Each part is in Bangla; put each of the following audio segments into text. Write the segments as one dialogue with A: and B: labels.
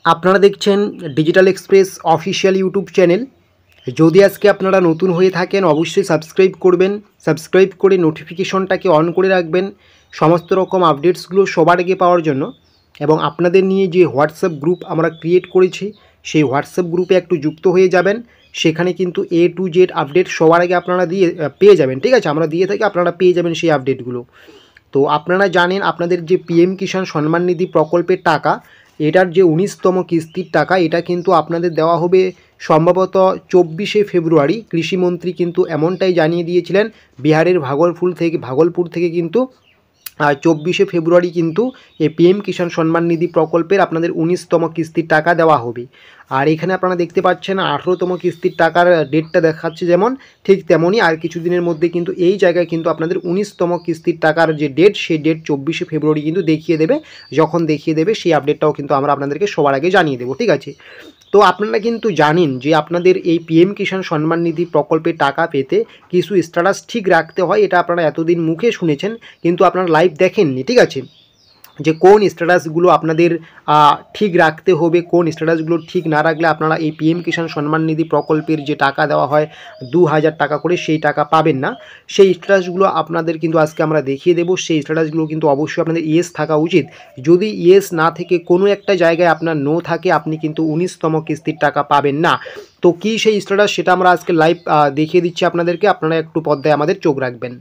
A: আপনারা দেখছেন digital express official YouTube channel. যদি আজকে আপনারা নতুন হয়ে থাকেন অবশ্যই সাবস্ক্রাইব করবেন, সাবস্ক্রাইব করে নোটিফিকেশনটাকে অন করে রাখবেন সমস্ত রকম আপডেটসগুলো সবার আগে পাওয়ার জন্য। এবং আপনাদের নিয়ে যে হোয়াটসঅ্যাপ গ্রুপ আমরা ক্রিয়েট করেছি সেই হোয়াটসঅ্যাপ গ্রুপে একটু যুক্ত হয়ে যাবেন। সেখানে কিন্তু A to Z আপডেট সবার আগে আপনারা পেয়ে যাবেন। ঠিক আছে, আমরা দিয়ে থাকি, আপনারা পেয়ে যাবেন সেই আপডেটগুলো। তো আপনারা জানেন আপনাদের যে PM কিষাণ সম্মান নিধি প্রকল্পের টাকা, এটার যে 19তম কিস্তির টাকা, এটা কিন্তু আপনাদের দেওয়া হবে সম্ভবত 24শে ফেব্রুয়ারি। কৃষিমন্ত্রী কিন্তু এমনটাই জানিয়ে দিয়েছিলেন। বিহারের ভাগলপুর থেকে কিন্তু 24শে ফেব্রুয়ারি কিন্তু এই PM কিষাণ সম্মান নিধি প্রকল্পের আপনাদের 19তম কিস্তির টাকা দেওয়া হবে। আর এখানে আপনারা দেখতে পাচ্ছেন 18তম কিস্তির টাকার ডেটটা দেখাচ্ছে যেমন, ঠিক তেমনই আর কিছুদিনের মধ্যে কিন্তু এই জায়গায় কিন্তু আপনাদের 19তম কিস্তির টাকার যে ডেট, সেই ডেট 24শে ফেব্রুয়ারি কিন্তু দেখিয়ে দেবে। যখন দেখিয়ে দেবে সেই আপডেটটাও কিন্তু আমরা আপনাদেরকে সবার আগে জানিয়ে দেবো। ঠিক আছে, তো আপনারা কিন্তু জানেন যে আপনাদের এই PM কিষাণ সম্মান নিধি প্রকল্পের টাকা পেতে কিছু স্ট্যাটাস ঠিক রাখতে হয়। এটা আপনারা এতদিন মুখে শুনেছেন কিন্তু আপনারা লাইভ দেখেননি। ঠিক আছে, যে কোন স্ট্যাটাসগুলো আপনাদের ঠিক রাখতে হবে, কোন স্ট্যাটাসগুলো ঠিক না রাখলে আপনারা এই PM কিষাণ সম্মান নিধি প্রকল্পের যে টাকা দেওয়া হয় 2000 টাকা করে, সেই টাকা পাবেন না। সেই স্ট্যাটাসগুলো আপনাদের কিন্তু আজকে আমরা দেখিয়ে দেবো। সেই স্ট্যাটাসগুলো কিন্তু অবশ্যই আপনাদের ইয়েস থাকা উচিত। যদি ইয়েস না থেকে কোনো একটা জায়গায় আপনার নো থাকে, আপনি কিন্তু 19তম কিস্তির টাকা পাবেন না। তো কী সেই স্ট্যাটাস, সেটা আমরা আজকে লাইভ দেখিয়ে দিচ্ছি আপনাদেরকে। আপনারা একটু পর্দায় আমাদের চোখ রাখবেন।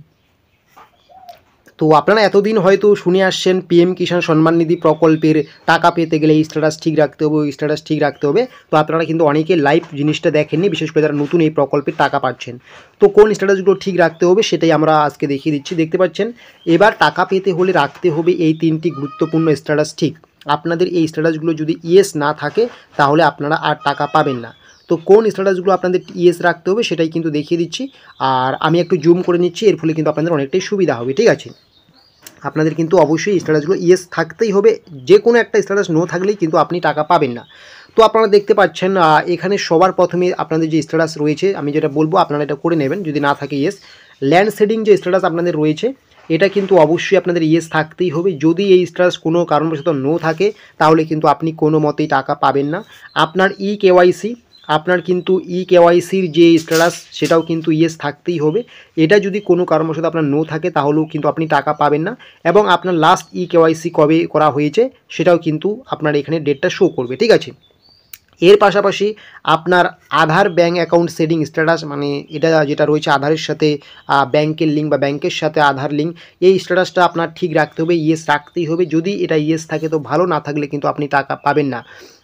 A: তো আপনারা এতদিন হয়তো শুনে আসছেন PM কিষাণ সম্মান নিধি প্রকল্পের টাকা পেতে গেলে এই স্ট্যাটাস ঠিক রাখতে হবে, ওই স্ট্যাটাস ঠিক রাখতে হবে। তো আপনারা কিন্তু অনেকে লাইভ জিনিসটা দেখেননি, বিশেষ করে যারা নতুন এই প্রকল্পের টাকা পাচ্ছেন। তো কোন স্ট্যাটাসগুলো ঠিক রাখতে হবে সেটাই আমরা আজকে দেখিয়ে দিচ্ছি। দেখতে পাচ্ছেন, এবার টাকা পেতে হলে রাখতে হবে এই 3টি গুরুত্বপূর্ণ স্ট্যাটাস ঠিক। আপনাদের এই স্ট্যাটাসগুলো যদি ইয়েস না থাকে তাহলে আপনারা আর টাকা পাবেন না। তো কোন স্ট্যাটাসগুলো আপনাদের ইয়েস রাখতে হবে সেটাই কিন্তু দেখিয়ে দিচ্ছি। আর আমি একটু জুম করে নিচ্ছি, এর ফলে কিন্তু আপনাদের অনেকটাই সুবিধা হবে। ঠিক আছে, আপনাদের কিন্তু অবশ্যই স্ট্যাটাসগুলো ইয়েস থাকতেই হবে। যে কোনো একটা স্ট্যাটাস নো থাকলেই কিন্তু আপনি টাকা পাবেন না। তো আপনারা দেখতে পাচ্ছেন এখানে সবার প্রথমে আপনাদের যে স্ট্যাটাস রয়েছে, আমি যেটা বলবো আপনারা এটা করে নেবেন যদি না থাকে ইয়েস। ল্যান্ড সেডিং যে স্ট্যাটাস আপনাদের রয়েছে, এটা কিন্তু অবশ্যই আপনাদের ইয়েস থাকতেই হবে। যদি এই স্ট্যাটাস কোনো কারণবশত নো থাকে তাহলে কিন্তু আপনি কোনো মতেই টাকা পাবেন না। আপনার KYC, আপনার কিন্তু KYCর যে স্ট্যাটাস সেটাও কিন্তু ইয়েস থাকতেই হবে। এটা যদি কোনো কারণবশত আপনার নো থাকে তাহলেও কিন্তু আপনি টাকা পাবেন না। এবং আপনার লাস্ট KYC কবে করা হয়েছে সেটাও কিন্তু আপনার এখানে ডেটটা শো করবে। ঠিক আছে, এর পাশাপাশি আপনার আধার ব্যাঙ্ক অ্যাকাউন্ট সেটিং স্ট্যাটাস, মানে এটা যেটা রয়েছে আধারের সাথে ব্যাংকের লিঙ্ক বা ব্যাংকের সাথে আধার লিঙ্ক, এই স্ট্যাটাসটা আপনার ঠিক রাখতে হবে, ইয়েস রাখতেই হবে। যদি এটা ইয়েস থাকে তো ভালো, না থাকলে কিন্তু আপনি টাকা পাবেন না।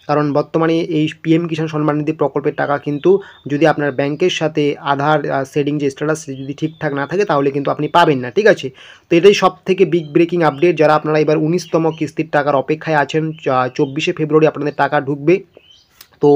A: কারণ বর্তমানে এই PM কিষাণ সম্মান নিধি প্রকল্পের টাকা কিন্তু যদি আপনার ব্যাংকের সাথে আধার সেটিং যে স্ট্যাটাস যদি ঠিকঠাক না থাকে তাহলে কিন্তু আপনি পাবেন না। ঠিক আছে, তো এটাই সব থেকে বিগ ব্রেকিং আপডেট। যারা আপনারা এবার 19তম কিস্তির টাকার অপেক্ষায় আছেন, 24শে ফেব্রুয়ারি আপনাদের টাকা ঢুকবে। তো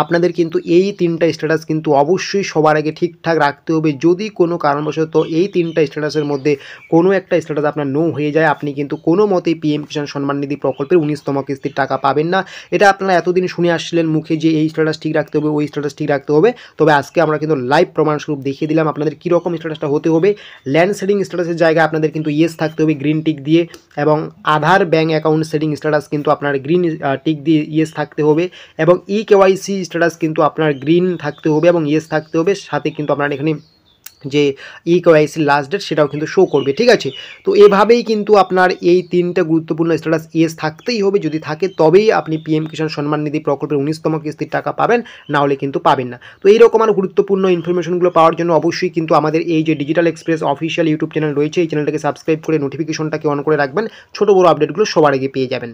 A: আপনাদের কিন্তু এই 3টা স্ট্যাটাস কিন্তু অবশ্যই সবার আগে ঠিকঠাক রাখতে হবে। যদি কোনো কারণবশত এই 3টা স্ট্যাটাসের মধ্যে কোনো একটা স্ট্যাটাস আপনার নো হয়ে যায়, আপনি কিন্তু কোনো মতেই PM কিষাণ সম্মান নিধি প্রকল্পের 19তম কিস্তির টাকা পাবেন না। এটা আপনারা এতদিন শুনে আসছিলেন মুখে যে এই স্ট্যাটাস ঠিক রাখতে হবে, ওই স্ট্যাটাস ঠিক রাখতে হবে। তবে আজকে আমরা কিন্তু লাইভ প্রমাণস্বরূপ দেখিয়ে দিলাম আপনাদের কীরকম স্ট্যাটাসটা হতে হবে। ল্যান্ড সেটিং স্ট্যাটাসের জায়গায় আপনাদের কিন্তু ইয়েস থাকতে হবে গ্রিন টিক দিয়ে, এবং আধার ব্যাঙ্ক অ্যাকাউন্ট সেটিং স্ট্যাটাস কিন্তু আপনার গ্রিন টিক দিয়ে ইয়েস থাকতে হবে, এবং KYC স্ট্যাটাস কিন্তু আপনার গ্রিন থাকতে হবে এবং ইয়েস থাকতে হবে। সাথে কিন্তু আপনার এখানে যে KYC লাস্ট ডেট সেটাও কিন্তু শো করবে। ঠিক আছে, তো এভাবেই কিন্তু আপনার এই 3টা গুরুত্বপূর্ণ স্ট্যাটাস ইয়েস থাকতেই হবে। যদি থাকে তবেই আপনি PM কিষাণ সম্মান নিধি প্রকল্পের 19তম কিস্তির টাকা পাবেন, না হলে কিন্তু পাবেন না। তো এইরকম আর গুরুত্বপূর্ণ ইনফরমেশনগুলো পাওয়ার জন্য অবশ্যই কিন্তু আমাদের এই যে digital express official YouTube channel রয়েছে, এই চ্যানেলটাকে সাবস্ক্রাইব করে নোটিফিকেশনটাকে অন করে রাখবেন। ছোটো বড়ো আপডেটগুলো সবার আগে পেয়ে যাবেন।